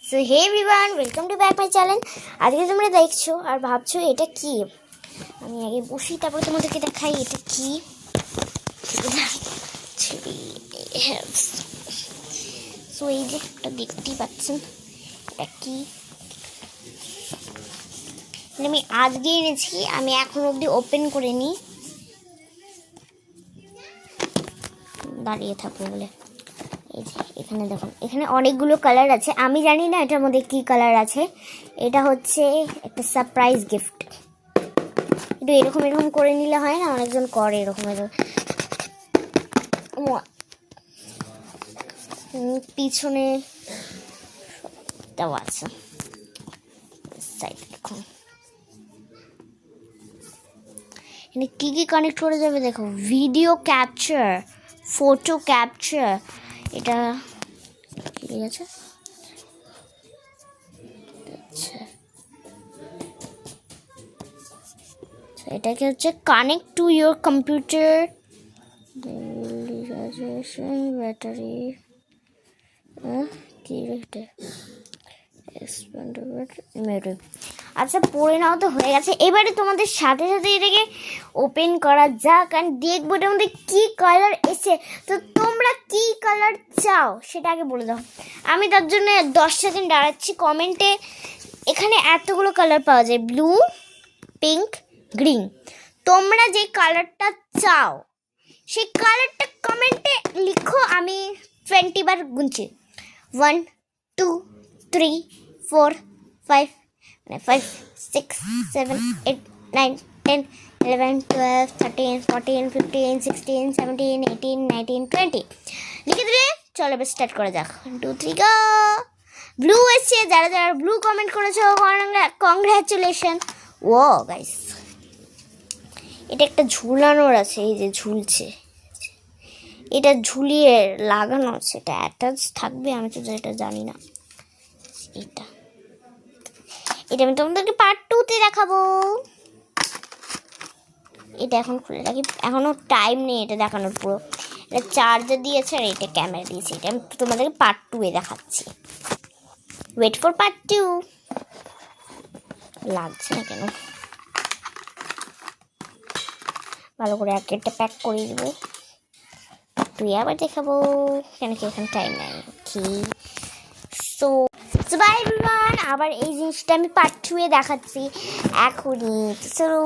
So hey everyone, welcome to back my channel. আজকে তোমরা দেখছো আর ভাবছো এটা কি। আমি আগে বসি, তারপর তোমাদেরকে দেখাই এটা কি। সো এই যে একটা দেখতেই পাচ্ছেন এটা কি। আমি আজকে এনেছি, আমি এখন অবধি ওপেন করে নিই, দাঁড়িয়ে থাকবো বলে। এই যে এখানে দেখুন, এখানে অনেকগুলো কালার আছে। আমি জানি না এটার মধ্যে কি কালার আছে। এটা হচ্ছে একটা সারপ্রাইজ গিফট। একটু এরকম এরকম করে নিলে হয় না, অনেকজন করে এরকম এরকম। পিছনে দেওয়া আছে, সাইড দেখুন এখানে কী কী কানেক্ট করে যাবে দেখো। ভিডিও ক্যাপচার, ফটো ক্যাপচার, এটা ঠিক আছে। আচ্ছা, এটাকে হচ্ছে connect to your computer, battery আচ্ছা পড়ে নাও তো হয়ে গেছে। এবারে তোমাদের সাথে সাথে এটাকে ওপেন করা যাক, কারণ দেখবো এটার মধ্যে কী কালার এসে। তো তোমরা কী কালার চাও সেটা আগে বলে দাও, আমি তার জন্য 10 সেকেন্ড দাঁড়াচ্ছি। কমেন্টে এখানে এতগুলো কালার পাওয়া যায়, ব্লু, পিঙ্ক, গ্রিন। তোমরা যে কালারটা চাও সেই কালারটা কমেন্টে লিখো, আমি 20 বার গুনছি। 1 2 3 4 5 5 6 7 8 9 10 11 12 13 14 15 16 17 18 19 20 লিখে দিলে চলো এবার স্টার্ট করা যাক। 1 2 3 গো। ব্লু এসছে, যারা যারা ব্লু কমেন্ট করেছো কংগ্রাচুলেশন। ও গাইস, এটা একটা ঝুলানোর আছে, এই যে ঝুলছে, এটা ঝুলিয়ে লাগানো আছে, এটা অ্যাটাচ থাকবে, আমি তো এটা জানি না। এটা আমি তোমাদেরকে পার্ট 2-তে দেখাবো। এটা এখন খুলে রাখি, এখনও টাইম নেই এটা দেখানোর। পুরো এটা চার্জার দিয়েছে আর এটা ক্যামেরা দিয়েছে। এটা আমি তোমাদেরকে পার্ট 2-এ দেখাচ্ছি। Wait for part 2। লাগছে না কেন, ভালো করে একটা প্যাক করে দিব, তুই আবার দেখাবো কেন কি এখানে টাইম নাই। ওকে, সো বাই এভরিওয়ান, আবার এই জিনিসটা আমি পার্ট 2-এ দেখাচ্ছি এখনই। চলো।